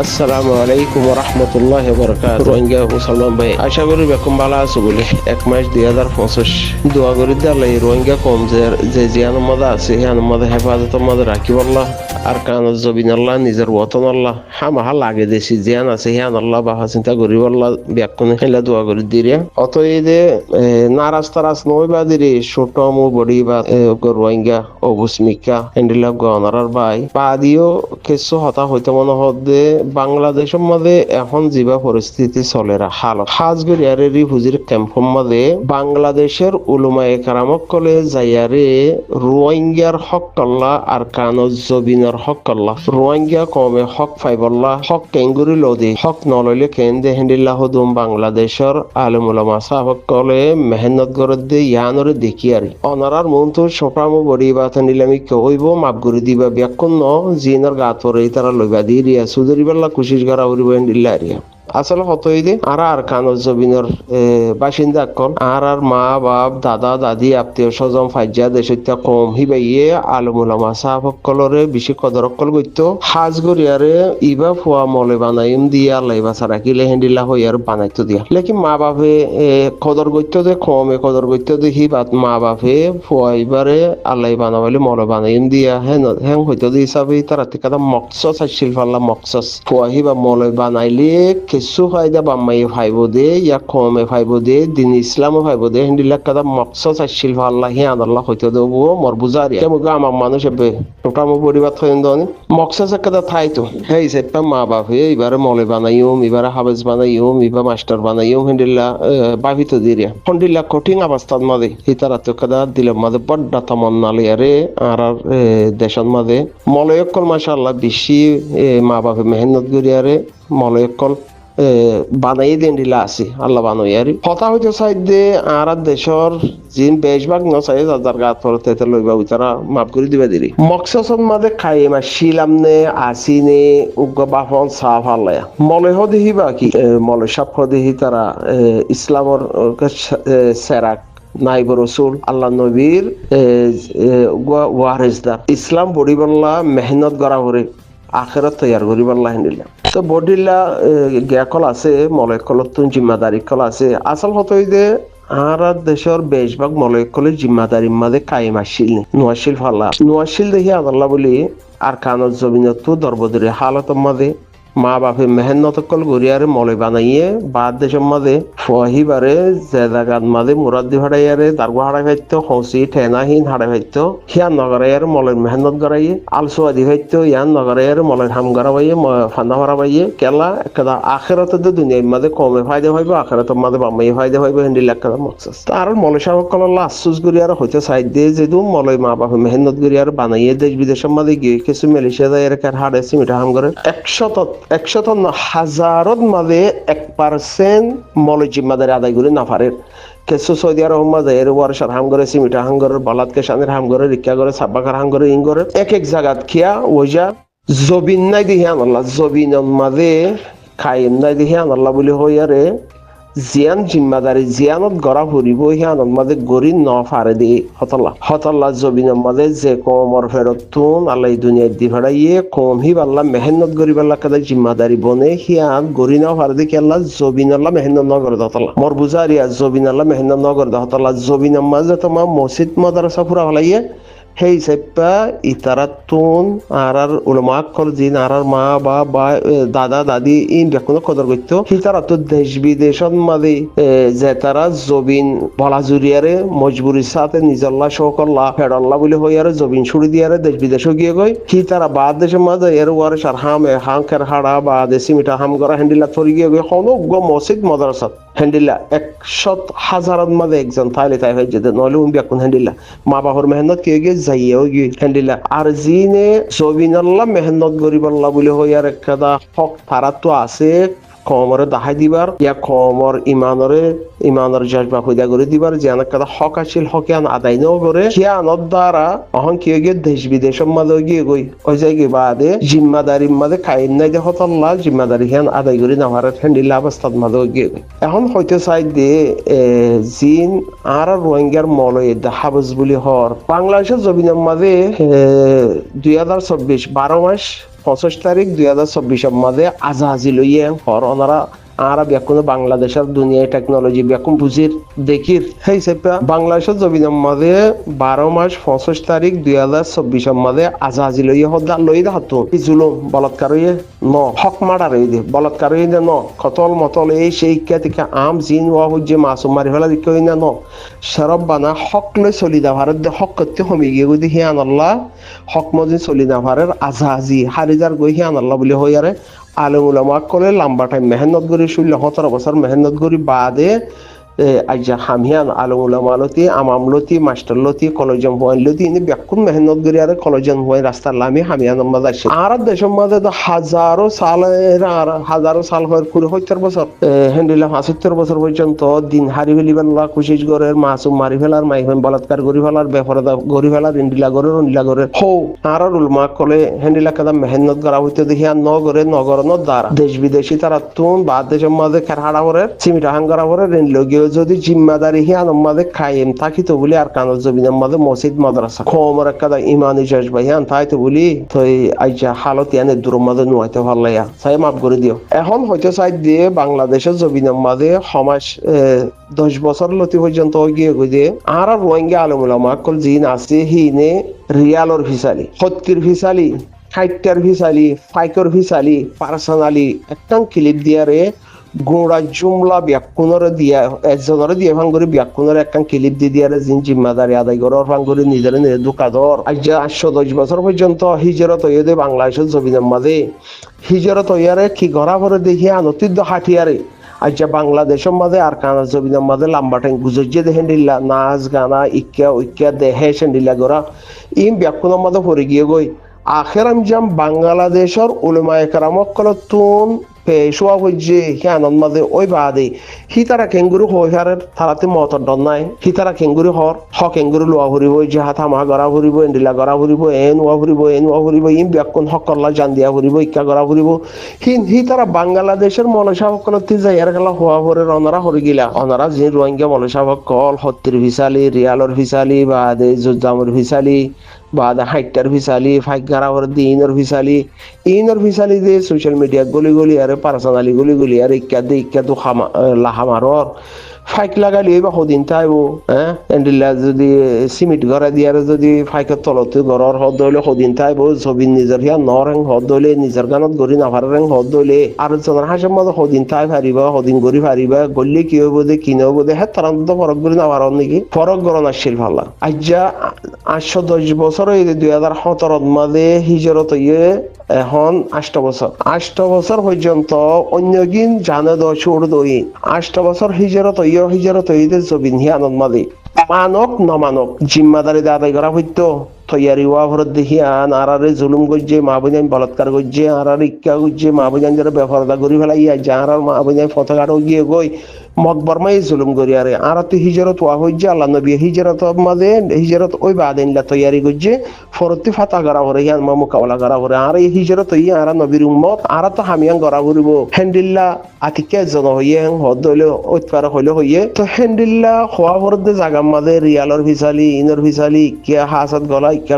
আসসালামু আলাইকুম রহমতুল্লাহ বরকাত। রোহিঙ্গা মুসলমান ভাই, আশা করি বেকম ভালো আছো বলে 1 মাস 2025 দোয়া করি দালাই রোহিঙ্গা কম যে জিয়ান মধ্যে আছে হিয়ান মধ্যে হেফাজতের মধ্যে রাখি বললা আর কান জবিন আল্লাহ নিজের ওতন আল্লাহ হামাহা লাগে দেশি জিয়ান আছে হিয়ান আল্লাহ বাহা চিন্তা করি বললা ব্যাকুনে হেলা দোয়া করি দিরে অত এই যে নারাজ তারাজ নই বা দিরে ছোট মু বড়ি বা রোহিঙ্গা অবস্মিকা হ্যান্ডিলা গনারার ভাই পা দিও কিছু হতা হইতে মনে হদে বাংলাদেশের মধ্যে এখন যিবা পরিস্থিতি চলেরা হালত হাজগরিয়ারে রিফুজির ক্যাম্পের মধ্যে বাংলাদেশের উলুমায়ে কারামক কলে যাইয়ারে রোহিঙ্গার হক কল্লা আর কানজ জবিনের হক কল্লা রোহিঙ্গা কমে হক ফাইবল্লা হক কেঙ্গুরি লদি হক নলইলে কেন্দে হেন্ডিল্লাহ দুম বাংলাদেশের আলেম উলামা সাহাবক কলে মেহনত গরদে ইয়ানরে দেখিয়ারি অনারার মন্তু সোপামু বড়ি বাতা নিলামি কইব মাপগুরি দিবা ব্যাকুন ন জিনার গাতরে তারা লইবা দিরিয়া সুদরি বেলা কুশিস গারা উড়ি বইন দিল্লারিয়া আসলে হতই দে আর কানজ জবিনের বাসিন্দা কল আর মা বাপ দাদা দাদি আত্মীয় স্বজন ফাইজা দেশত্যা কম হিবাইয়ে আলমুলামা সাহাবকলরে বেশি কদরকল গইত হাজ গরিয়ারে ইবা ফুয়া মলে বানাইম দিয়া লাইবা সারা কিলে হেন্ডিলা হই আর বানাইতো দিয়া লেকিন মা বাপে কদর গইত দে কমে কদর গইত দে হি বাত মা বাপে ফুয়া ইবারে আল্লাহ বানাইলে মলে বানাইম দিয়া হেন হইতো দি হিসাবে তারা তিকাদা মকসস আসছিল ফাল্লা মকসস ফুয়া হিবা মলে বানাইলে কিছু ফায়দা বাম্মাই ফাইব দে ইয়া কমে ফাইব দে দিন ইসলামও ফাইব দে হিন্দিলা কাদা মকসস আসছিল ফাল্লা হি আদাল্লাহ হইতো দেব মর বুজারি কেমন আমার মানুষ হবে ওটা আমার পরিবার থইন দনি মকসস কাদা থাইতো হেই সেপা মা বাপে এবারে মলে বানাইম এবারে হাবেজ বানাইম এবার মাস্টার বানাইম হিন্দিলা বাভিত দিরিয়া হন্ডিলা কঠিন অবস্থার মাঝে হিতারা তো কাদা দিলের মাঝে বড্ডা তামান্নালি আরে আর দেশের মাঝে মলয়কল মাশাআল্লাহ বেশি মা বাপে মেহনত করিয়ারে মলয়কল বানাই দেন দিলা আছে আল্লাহ বানাই আর কথা হইতে চাইদে আর দেশর জিন বেশভাগ নচাই যার গাত পড়তে লইবা উতারা মাফ করে দিবা দিলি মকসসন মাঝে খাই মা শিলাম নে আসি নে উগ্র বাফন সাফ আল্লাহ মলে হদিহি বাকি মলে সাপ হদিহি তারা ইসলামর সেরাক নাইব রসুল আল্লাহ নবীর ওয়ারিসদার ইসলাম বড়ি বল্লা মেহনত করা করে আখেরাত তৈয়ার করি বল্লা হিন্দিলা তো বডিলা গ্যাকল আছে মলয়কলত জিম্মাদারি কল আছে আসল হতই যে আর দেশের বেশভাগ মলয়কলের জিম্মাদারির মাঝে কায়েম আসিল নোয়াশিল ফাল্লা নোয়াশিল দেখি আদাল্লাহ বলি আর কানত জমিনত দরবদরি হালতের মাঝে মা বাপে মেহনত কল গড়িয়ারে মলে বানাইয়ে বাদ দেশের মাঝে ফহিবারে যে জায়গার মাঝে মুরাদি হাড়াইয়ারে দারগো হাড়াই ভাইতো হসি ঠেনাহীন হাড়াই ভাইতো হিয়ান নগরাইয়ারে মলের মেহনত গড়াইয়ে আলসোয়াদি ভাইতো ইয়ান নগরাইয়ারে মলের হাম গড়াবাইয়ে ফান্না হারাবাইয়ে কেলা একটা আখেরাতে দুনিয়ার মাঝে কমে ফায়দা হইব আখেরাতের মাঝে বামাই ফায়দা হইব হিন্দি লেখা মকসাস তার মলে সাহকল আফসুস গড়িয়ারে হইতে সাইড দিয়ে যেদু মলে মা বাপে মেহনত গড়িয়ারে বানাইয়ে দেশ বিদেশের মাঝে গিয়ে কিছু মেলিশিয়া যায় এর হাড়ে সিমিটা হাম করে 100 মাঝে 1% মলে জিম্মাদারি আদায় করে না পারে কিছু সৌদি আরব মাঝে এর ওয়ারসার হাম করে সিমিটা হাম করে বলাৎকে সানের হাম করে রিক্কা করে সাব্বাকার হাম করে ইং করে এক জায়গাত খিয়া ওজা জবিন নাই দিহি আনাল্লাহ জবিনের মাঝে খাইম নাই দিহি আনাল্লাহ বলে হইয়ারে জিয়ান জিম্মাদারি জিয়ানত গড়া ফুরিব হিয়ানত মাঝে গড়ি ন ফারে দি হতল্লা জবিনের মাঝে যে কমর ফেরত তুন আল্লাহ দুনিয়ায় দি ফেরাইয়ে কম হি আল্লাহ মেহনত গরিব আল্লাহ কাদা জিম্মাদারি বনে হিয়ান গড়ি ন ফারে দি আল্লাহ জবিন আল্লাহ মেহনত ন করে হতল্লা মর বুঝারিয়া জবিন আল্লাহ মেহনত ন করে হতল্লা জবিনের মাঝে তোমার মসজিদ মাদ্রাসা ফুরা ফেলাইয়ে সেই সেপা ইতারাতুন আর উলমা কল জিন আর মা বা দাদা দাদি ইন বেকুন কদর করতো হিতারাতো দেশ বিদেশত মাঝে যে তারা জবিন বলা জুরিয়ারে মজবুরির সাথে নিজল্লা শোকল্লা ফেডল্লা বলে হই আর জবিন ছুড়ি দিয়ারে দেশ বিদেশও গিয়ে গই হিতারা বাদ দেশের মাঝে এর ওয়ারে সার হামকের হাড়া বা দেশি মিঠা হাম করা হ্যান্ডিলা থরি গিয়ে গই হনগ্য মসজিদ মাদ্রাসাত হ্যান্ডিলা 100,000 মাঝে একজন তাইলে তাই হয়ে যেতে নইলে বেকুন হ্যান্ডিলা মা বাবার মেহনত কে গিয়ে যাইয়াও গিয়ে হ্যান্ডিলা আর জিনে জবিনাল্লাহ মেহনত গরিবাল্লাহ বলে হই আর একটা হক ফারাত তো আছে কমরে দাহাই দিবার ইয়া কমর ইমানরে জজবা হইদা করে দিবার যে অনেক কথা হক আছিল হকিয়ান আদায় ন করে হিয়ানত দ্বারা অহন কি গিয়ে দেশ বিদেশের মাঝে গিয়ে গই ওই জায়গায় বাদে জিম্মাদারির মাঝে খাইন নাই দেখো আল্লাহ জিম্মাদারি হিয়ান আদায় করে না হারে হ্যান্ডিলা অবস্থার মাঝে গিয়ে গই এখন হইতে চাই দে জিন আর রোহিঙ্গার মলয়ে হাবজ বলি হর বাংলাদেশের জমিনের মাঝে 2024 12 মাস তারিখ 2024 মাঝে আজাহাজি লইয়ে হর ওনারা আরা বেকুন বাংলাদেশের দুনিয়ায় টেকনোলজি বেকুন বুঝির দেখির সেই সেপা বাংলাদেশের জমিনের মাঝে 12 মাস 25 তারিখ 2024 মাঝে আজাহাজি লইয়ে হদা লই দা হাতু জুলুম বলৎকার হইয়ে ন হক মারার হইয়ে বলৎকার হইয়ে ন কতল মতল এই সেই ইকা আম জিন ওয়া হইয়ে মাসুম মারি ফেলা দিকে হই না ন সরব বানা হক লই চলি দা ভারত দে হক করতে হমি গিয়ে গই হিয়ান আল্লাহ হক মজি চলি না ভারের আজাহাজি হারিজার গই হিয়ান আল্লাহ বলে হই আরে আলেম উলামা করে লম্বা টাইম মেহনত করি 16-17 বছর মেহনত করি বাদে আইজা হামিয়ান আলেম উলামা লতি আমামলতি মাস্টারলতি কলেজম হইলতি ইনি বেকুন মেহনত করি আর কলেজম হই রাস্তা লামি হামিয়ান মাঝে আসে আর দেশের মাঝে হাজারো সাল হয় পুরো 70 বছর হেন্ডিলা 75 বছর পর্যন্ত দিন হারি ফেলিবেন লা কোশিশ করে মাসুম মারি ফেলার মাইফেন বলাৎকার করি ফেলার বেফরদা করি ফেলার ইন্ডিলা করে হো আর উলমা কলে হেন্ডিলা কাদা মেহনত করা হইতে দেখি আর নগর দ্বারা দেশ বিদেশি তারা তুন বা দেশের মাঝে খেরহাড়া করে চিমিটা হাঙ্গারা করে রেন লগিয়ে যদি জিম্মাদারি হিয়ান মাঝে খাইম থাকি তো বলি আর কানজ জমিনের মাঝে মসজিদ মাদ্রাসা খমর কাদা ইমানি শেষ ভাইয়ান তাই তো বলি তো আইজা হালত ইয়ানে দূর মাঝে নুয়াইতে ভাল্লাইয়া চাই মাফ করে দিও এখন হয়তো চাই দিয়ে বাংলাদেশের জমিনের মাঝে সমাজ 10 বছর লতি পর্যন্ত গিয়ে গিয়ে আর রোহিঙ্গা আলমুলামা কল জিন আছে হিনে রিয়ালর ফিসালি সত্যির ফিসালি 60টার ফিসালি ফাইকর ফিসালি পার্সোনালি একটা ক্লিপ দিয়ারে গোড়া জুমলা ব্যাকুণরে দিয়া একজনের দিয়ে ভাঙ্গরি ব্যাকুণরে একটা ক্লিপ দিয়ে দিয়ারে জিন জিম্মাদারি আদায় করার ভাঙ্গরি নিজের দোকাদর আজ 810 বছর পর্যন্ত হিজরত হইয়ে বাংলাদেশের জমিনের মাঝে হিজরত হইয়ারে কি ঘরা ভরে দেখি আনতিদ্য হাটিয়ারে আজ বাংলাদেশের মাঝে আর কানা জমিনের মাঝে লম্বা টাইম গুজরিয়ে দেখেন দিল্লা নাচ গানা ইক্কা দেহে সেন্ডিল্লা গড়া ইম ব্যাকুণের মাঝে পড়ে গিয়ে গই আখের আমি যাম বাংলাদেশের উলেমায়ে কেরামক তুন পেশোয়া হইছে হিয়ানন মাঝে ওই বাদে হিতারা কেঙ্গুরু হই হারের তারাতে মতর ডন নাই হিতারা কেঙ্গুরু হর কেঙ্গুরু লোয়া ভরিব যাহা থামা গড়া ভরিব এন্ডিলা গড়া ভরিব নোয়া ভরিব ইম ব্যাকুন হক করলা জান দিয়া ভরিব ইক্কা গড়া ভরিব হিতারা বাংলাদেশের মলসা সকল যাই আর খেলা হওয়া ভরে অনারা হরি গিলা অনারা যে রোহিঙ্গা মলসা সকল হত্তির ভিসালি রিয়ালর ভিসালি বাদে জুজামর ভিসালি বাদা 60টার ভিসালি ফাইগারা ভরে ইনর ভিসালি যে সোশ্যাল মিডিয়া গলি আর পার্সোনালি গলি আর ইক্কা তো লাহামারর ফাইক লাগালি বা সদিন তাইব হ্যাঁ এন্ডিলা যদি সিমেন্ট ঘরা দিয়ার যদি ফাইকের তলতে ঘরের হদ হইলে সদিন তাইব ছবি নিজের হিয়া নরেং হদ হইলে নিজের গানত গড়ি নাভারেং হদ হইলে আর জনের হাসের মধ্যে সদিন তাই ফারিবা সদিন গড়ি ফারিবা গড়লে কি হইব দে কি নহব দে হ্যাঁ তার ফরক গড়ি নাভার নাকি ফরক গড়ন আসছিল ভালা আজ্জা 810 বছর 2017 মাঝে হিজরত ইয়ে এখন 8 বছর পর্যন্ত অন্যগিন জানে দোর দই 8 বছর হিজরত হইতে জবিন হিয়ানত মাঝে মানক নমানক জিম্মাদারি আদায় করা হইতো তৈয়ারি ওয়া ভরত দেখি আনারে জুলুম গজ্জে মা বোন বলৎকার গজ্জে আনার ইক্কা গজ্জে মা বোন যারা বেফরদা করি ফেলাইয়া যাহার মা বোন ফতোঘাটও গিয়ে গই মকবরমাই জুলুম করি আরে আর তো হিজরত ওয়া হইছে আল্লাহ নবী হিজরত মাঝে হিজরত ওই বাদিনলা তৈয়ারি গজ্জে ফরতি ফাতা করা হরে ইয়ান মা মুকাবলা করা হরে আর এই হিজরত হইয়া আর নবীর উম্মত আর তো হামিয়ান করা করিব হেন্ডিল্লা আতিকে জন হইয়ে হদ হইলে ওইতপার হইলে হইয়ে তো হেন্ডিল্লা হওয়া ভরত জায়গা মাঝে রিয়ালর ভিসালি ইনর ভিসালি ইক্কা হাসাত গলা ইক্কা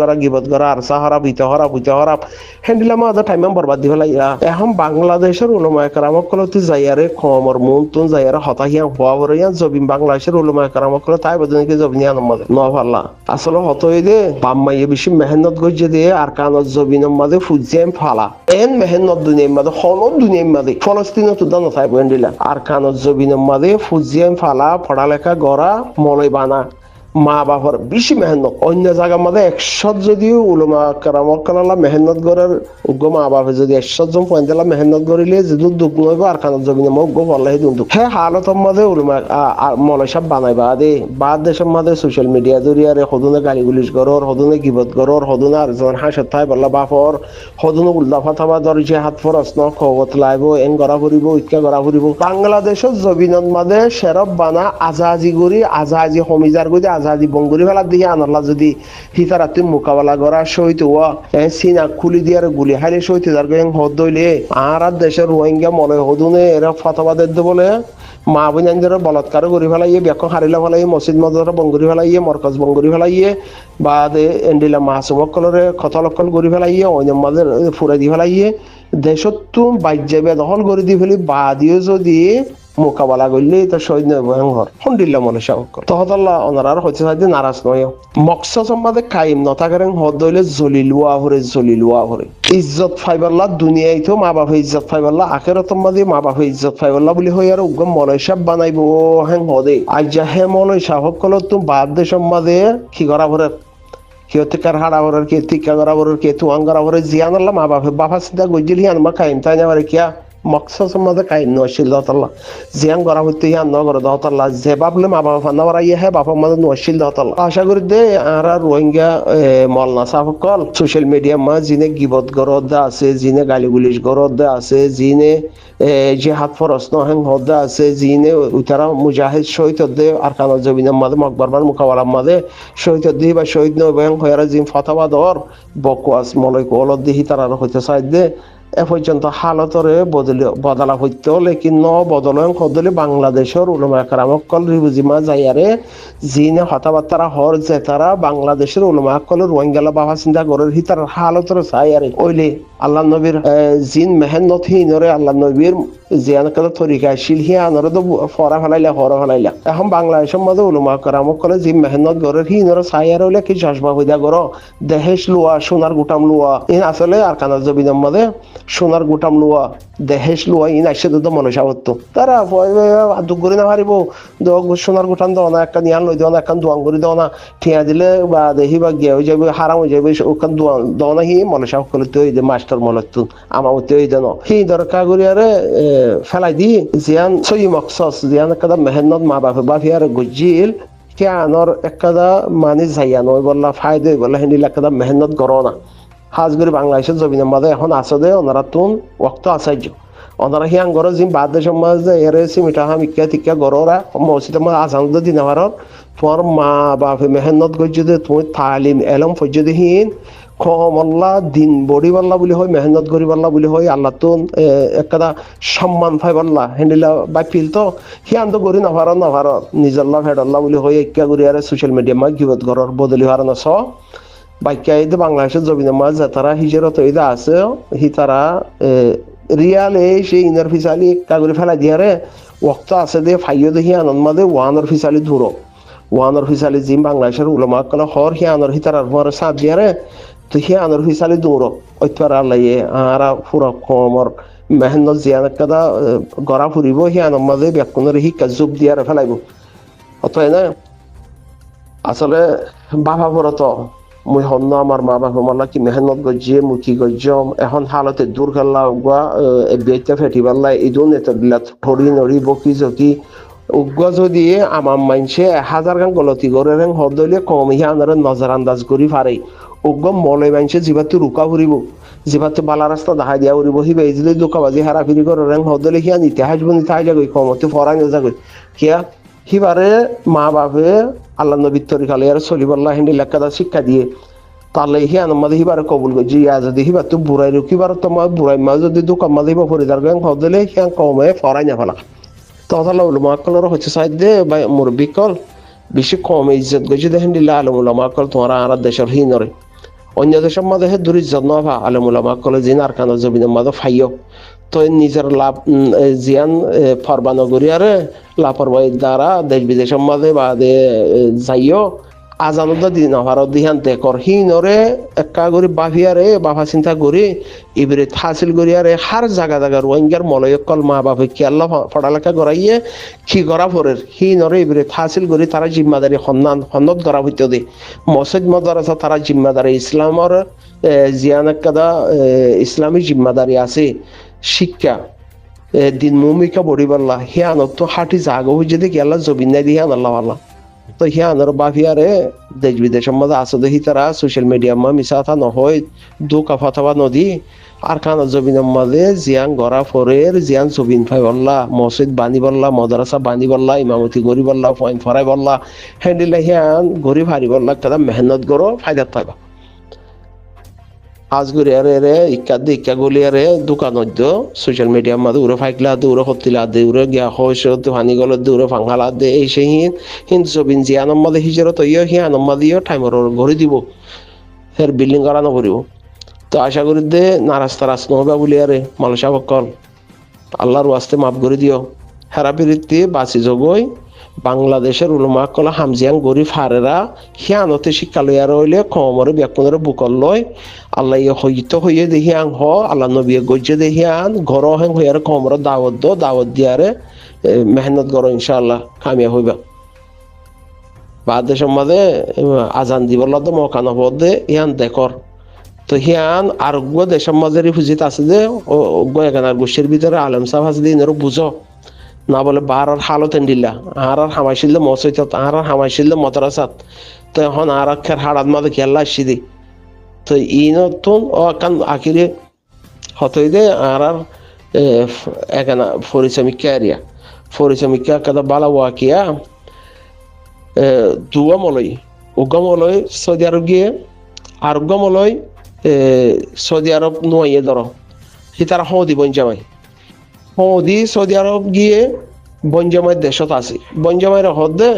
করা গিবত করা আর সাহারা ভিতা হরাপ হেন্ডিলা মাঝে টাইম বরবাদ দি ফেলাইয়া এখন বাংলাদেশের উলামায়ে কেরামক কলতে যাইয়ারে খমর মন তুন যাইয়ারে হতাহিয়া হওয়া ভরিয়া জবিন বাংলাদেশের উলামায়ে কেরামক কল তাই বদনকে জবিনিয়া নমাদে নভাল্লা আসলে হতই দে বাম্মাইয়ে বেশি মেহনত গজ্জে দিয়ে আর কানত জবিনের মাঝে ফুজিয়াম ফালা এন মেহনত দুনিয়ার মাঝে হলত দুনিয়ার মাঝে ফলস্তিনে তো দানো তাই বন্ডিলা আর কানত জবিনের মাঝে ফুজিয়াম ফালা পড়ালেখা গড়া মলয় বানা মা বাবার বেশি মেহনত অন্য জায়গার মধ্যে 100 যদিও উলামা কেরামক কালালা মেহনত করার উগ্র মা বাপে যদি 100 জন পয়েন্টলা মেহনত করিলে যদি দুঃখ নইব আর কানত জমিনে মোক গো বললাই দুঃখ হ্যাঁ হালতের মধ্যে উলামা মলয় সব বানাইবা দে বাদ দেশের মধ্যে সোশ্যাল মিডিয়া জরিয়ারে হদুনে গালি গুলিশ করর হদুনে গিবত করর হদুনে আর জন হাসত থাই বল্লা বাপর হদুনে উল্টা ফাতাবা দরজে হাত ফরস ন খবত লাইব এন গড়া ফুরিব ইক্কা গড়া ফুরিব বাংলাদেশের জমিনের মধ্যে শেরব বানা আজাজি গরি আজাজি হমিজার গদি আজাদি বঙ্গুরি ফেলা দিয়ে আনাল্লা যদি হিতারাতে মোকাবেলা করা সহিত সিনা খুলি দিয়ে গুলি হাইলে সহিত যার হদ দইলে আর দেশের রোহিঙ্গা মনে হদুনে এরা ফতোয়া দিতে বলে মা বোনদের বলৎকার করি ফেলাইয়ে ব্যাখ্যা হারিলা ফেলাইয়ে মসজিদ মদর বঙ্গুরি ফেলাইয়ে মরকজ বঙ্গুরি ফেলাইয়ে বা এন্ডিলা মাসুমকলরে খতলকল করি ফেলাইয়ে অন্য মাদের ফুরে দি ফেলাইয়ে দেশতো বাজ্যে দখল করে দি ফেলি বা দিয়ে যদি মোকাবেলা করলে তো সৈন্য ভয়ঙ্কর হন্ডিল্লা মনুষ্য তহতাল্লাহ ওনারা হচ্ছে সাথে নারাজ নয় মকসদ সম্বাদে কায়েম নথাকারেন হদ হইলে জলিলুয়া হরে ইজ্জত ফাইবাল্লা দুনিয়ায় তো মা বাপে ইজ্জত ফাইবাল্লা আখের তোমাদের মা বাপে ইজ্জত ফাইবাল্লা বলি হই আর উগ্র মনুষ্য বানাইব হ্যাং হদে আজ হে মনুষ্য সকল তো বাদ দে সম্বাদে কি করা ভরে কেউ টিকার হাড়া ভরের কে টিকা করা ভরের কে তুয়াং করা ভরে জিয়ান আল্লাহ মা বাপে বাপা সিদ্ধা গজ্জিল হিয়ান মা কায়েম তাই না কিয়া মকসদ সম্বন্ধে কাহিনী নশীল দহতাল্লাহ জিয়াং গড়া হইতে হিয়ান ন করে দহতাল্লাহ যে বাপলে মা বাবা ফান্না বাড়াই হে বাপা মাদের নশীল দহতাল্লাহ আশা করি দে আর রোহিঙ্গা মলনা সাফকল সোশ্যাল মিডিয়া মা জিনে গিবত গরদ আছে জিনে গালিগুলিশ গরদ আছে জিনে যে হাত ফরস নহেং হদ আছে জিনে উতারা মুজাহিদ শহীদ দে আর কানা জবিনের মাদে মকবরবার মুকাওয়ালার মাদে শহীদ দি বা শহীদ নয় হয়ারা জিম ফতাবাদর বকওয়াস মলয় কলদ দিহি তারা হইতে চাই দে এ পর্যন্ত হালতরে বদলা হইতে লেকিন ন বদলন কদলে বাংলাদেশের উলামা কেরামকল রিবুজিমা যাইয়ারে জিনে হতাবার্তারা হর যে তারা বাংলাদেশের উলামা কল রোহিঙ্গালা বাবা চিন্তা করে হিতার হালতরে চাইয়ারে ওইলে আল্লাহ নবীর জিন মেহনত হিনরে আল্লাহ নবীর জিয়ান কাল তরিকা শিল হিয়ানরে তো ফরা ফেলাইলা হরা ফেলাইলা এখন বাংলাদেশের মধ্যে উলামা কেরামকল জিন মেহনত করে হিনরে চাইয়ারে হইলে কি চশমা হইয়া করো দেহেশ লুয়া সোনার গুটাম লুয়া ইন আসলে আর কানা জবিনের মধ্যে সোনার গুটাম লুয়া দেহেশ লুয়া ইন আসছে তো মনুষ্য হতো তারা দুঃখ করে না পারিব সোনার গুটাম দেওয়া না একটা নিয়ান লই দেওয়া না একখান দোয়ান করে দেওয়া না ঠিয়া দিলে বা দেহি বা গিয়ে হয়ে যাবে হারাম হয়ে যাবে ওখান দোয়ান দেওয়া না হি মনুষ্য সকলতে হয়ে যায় মাস্টার মলত আমার মতে হয়ে যেন হি দরকার করি আরে ফেলাই দি জিয়ান সই মকসস জিয়ান একটা মেহনত মা বাপে বাপি আর গজিল কে আনর একটা মানে যাইয়ান ওই বললা ফায়দা বললা হিন্দিল একটা মেহনত করো না হাজ করে বাংলাদেশের জমিনের মাঝে এখন আসে ওনারা তুন ওক্ত আসার্য ওনারা হিয়াং গড় জিম বাদ দেশের মাঝে এর সিমিটা হামিকা টিকা গড়রা মসজিদের মাঝে আসান্ত দিন আমার তোমার মা বাপে মেহনত করছে যে তুমি তালিম এলম ফজ্জে হীন কমল্লা দিন বড়ি পাল্লা বলি হয় মেহনত করি পাল্লা বলি হয় আল্লাহ তো একটা সম্মান পাই পাল্লা হেন্ডিলা বাই ফিল তো হিয়ান তো করি নাভার নিজল্লা ফেডল্লা বলি হয় একা করি আর সোশ্যাল মিডিয়া মা গিবত ঘরের বদলি হার না স বাইকা এই বাংলাদেশের জমিনের মাঝ তারা হিজরত ইদা আছে হি তারা রিয়াল এই সেই ইনার ফিসালি কাগরি ফেলা দিয়ারে ওক্ত আছে দে ফাইও দেখি আনন্দ মাদে ওয়ানর ফিসালি ধুরো ওয়ানর ফিসালি জিম বাংলাদেশের উলামা কল হর হি আনর হি তারার পরে সাথ দিয়ারে তো হি আনর ফিসালি দৌড়ো ঐতবার আল্লাহ আরা পুরা কমর মেহনত জিয়ান কাদা গড়া ফুরিব হি আনন্দ মাদে ব্যাকুনের শিক্ষা যোগ দিয়ারে ফেলাইব অতএব না আসলে বাবা বড় তো মুই হন্য আমার মা বাবা মাল্লা কি মেহনত গজিয়ে মুখি গজ্জম এখন হালতে দূর খেলা উগুয়া বেতে ফেটি পাল্লা ইদুন এত বিলাক ঠরি নড়ি বকি জকি উগুয়া যদি আমার মাইনসে 1000 গান গলতি করে রেং হদলে কম হিয়া আনারে নজর আন্দাজ করি পারে উগুয়া মলে মাইনসে জিবাতে রুকা ফুরিব জিবাতে বালা রাস্তা দেখাই দিয়া উড়িব হি বেজলে দোকাবাজি হারা ফিরি করে রেং হদলে হিয়া নিতে হাসব নিতে হাই যাগই কমতে ফরাই না যাগই কিয়া হিবারে মা বাপে আল্লাহ নবীর তরিকালে আর সলিবাল্লাহ হিন্দি লেখাদা শিক্ষা দিয়ে তাহলে হিয়ান মাঝে হিবারে কবুল করছি ইয়া যদি হিবার তো বুড়াই রুকিবার তোমার বুড়াই মা যদি দোকান মাঝে হিবা ফরিদার গান হদলে হিয়ান কমে ফরাই না ফেলা তহতাল্লাহ উলমা কলর হচ্ছে সাইডে বা মুরব্বী কল বেশি কম ইজ্জত গেছি দেখেন দিল্লা আলমুলামা কল তোমার আর দেশের হিনরে অন্য দেশের মাঝে হে দূর ইজ্জত নভা আলমুলামা কলে জিন আর কানা জমিনের মাঝে ফাইও তো নিজের লাভ জিয়ান ফরবানো করি আরে লাপরবাহির দ্বারা দেশ বিদেশের মাঝে বা যাইও আজানত দিন ভারত দিহান দেখর হিনরে একা করে বাভিয়ারে বাবা চিন্তা করি ইবরে হাসিল করি আরে হার জায়গা জায়গা রোহিঙ্গার মলয়কল মা বাপে কি আল্লাহ পড়ালেখা করাইয়ে কি করা পরের হিনরে ইবরে হাসিল করি তারা জিম্মাদারি সন্নত করা হইতে দে মসজিদ মাদ্রাসা তারা জিম্মাদারি ইসলামর জিয়ান কাদা ইসলামী জিম্মাদারি আছে শিক্ষা দিন মুমিকা বড়ি পাল্লা হিয়ানত তো হাঁটি জাগো হয়ে যদি কি আল্লাহ জবিন নাই দিয়ে আল্লাহ আল্লাহ তো হিয়ানোর বাফিয়ারে দেশ বিদেশের মধ্যে আছে দেখি তারা সোশ্যাল মিডিয়া মা মিশা থা নহয় দুকা ফাতাবা নদী আর খানা জবিনের মাঝে জিয়ান গড়া ফরের জিয়ান জবিন ফাই বললা মসজিদ বানি বললা মাদ্রাসা বানি বললা ইমামতি গড়ি বললা পয়েন্ট ফরাই বললা হ্যান্ডিলে হিয়ান গড়ি ভারি বললা কাদা মেহনত করো ফায়দা থাকবা আজগুরি আরে রে ইক্কা গলি আরে দোকান হইত সোশ্যাল মিডিয়ার মাঝে উড়ে ফাইকলা দে উড়ে হতিলা দে উড়ে গিয়া হইস তো হানি গল দে উড়ে ফাঙ্গালা দে এই সেই হিন সবিন জিয়ানম মাঝে হিজরত ইয় হিয়ানম মাঝে ইয় টাইমর ঘড়ি দিব হের বিল্ডিং করানো করিব। তো আশা করি দে নারাজ তারাজ নহবা বলি আরে মালসা বকল আল্লাহর ওয়াস্তে মাফ করে দিও। হেরা বিরতি বাঁচি জগই বাংলাদেশের উলমা কলা হামজিয়াং গরিব হারেরা হিয়ানতে শিক্ষা লইয়া রইলে কমরে ব্যাকুণের বুকল লয় আল্লাহ হইত হইয়ে দেহিয়াং হ আল্লাহ নবী গজ্জে দেহিয়ান ঘর হেং হইয়ার কমর দাওয়াত দিয়ারে মেহনত করো ইনশাআল্লাহ কামিয়া হইবা। বাদ দেশের মাঝে আজান দিবল্লা তো মকানো পদে ইয়ান দেখর তো হিয়ান আরোগ্য দেশের মাঝে রিফিউজিত আছে যে গয়াগানার গোষ্ঠীর ভিতরে আলম সাহেব আছে দিন বুঝো না বলে বাহার হালত এন্ডিল্লা আর হামাইছিল মসজিদ আর হামাইছিল মতরাসাত তো এখন আর খের হাড়াত মাঝে খেলা আসছি দি তো ই নতুন ও কান আখিরে হতই দে আর এখানে পরিশ্রমিকা এরিয়া পরিশ্রমিকা কাদা বালা ওয়াকিয়া দুয়ামলই উগামলই সৌদি আরব গিয়ে আর উগামলই সৌদি আরব নোয়াইয়ে ধরো সি তারা হদি বঞ্জামাই হদি সৌদি আরব গিয়ে বঞ্জামাই দেশত আছে বঞ্জামাইয়ের হদে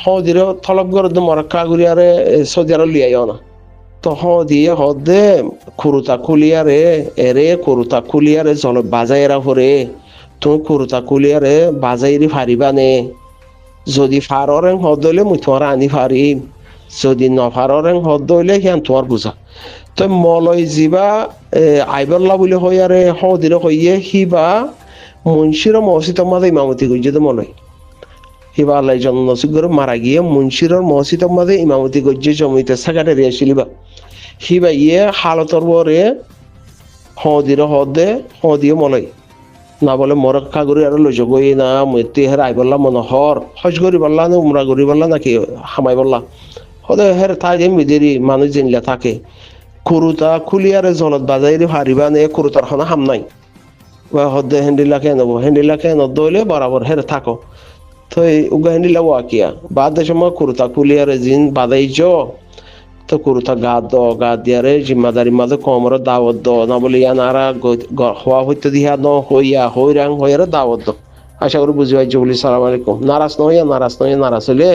হদির থলব করে মরাক্কা গুড়িয়ারে সৌদি আরব লিয়াইও না তো হদিয়ে হদে খুরুতা খুলিয়ারে এরে খুরুতা খুলিয়ারে জল বাজাইরা ভরে তুমি খুরুতা খুলিয়ারে বাজাইরি ফারিবা নে যদি ফাররেং হদ হইলে মুই তোমার আনি ফারিম যদি নফাররেং হদ হইলে সিয়ান তোমার বুঝা তো মলই যিবা আইবল্লা বলে হই আরে হদিরে হইয়ে সিবা মুন্সির মসজিদের মাঝে ইমামতি করছে তো মলই সিবা আল্লাহ জন্নসিগর মারা গিয়ে মুন্সিরর মসজিদের মাঝে ইমামতি করছে জমিতে সেক্রেটারি আসিলিবা সিবা ইয়ে হালতর পরে হদিরে হদে হদিয়ে মলই না বলে মরক্কা করি আর লইজ গই না মৃত্যু হের আই বললাম মনোহর হজ করি বললা না উমরা করি বললা নাকি হামাই বললা হদে হের তাই যে মিদেরি মানুষ জিনলে থাকে কুরুতা খুলিয়ারে জলত বাজাইরে হারিবা নে কুরুতার খানা হাম নাই বা হদে হেন্ডিলা কে নব হেন্ডিলা কে নদলে বরাবর হের থাকো তো উগা হেন্ডিলা ওয়াকিয়া বাদ সময় কুরুতা খুলিয়ারে জিন বাদাইজ তো কুরুতা গা দিয়ারে জিম্মাদারি মাঝে কমর দাওয়াত দ না বলে ইয়া নারা হওয়া হইতে দিয়া ন হইয়া হইরাং হইয়ারে দাওয়াত দ আশা করি বুঝি পাইছো বলি সালাম আলাইকুম নারাজ নইয়া নারাজ হইলে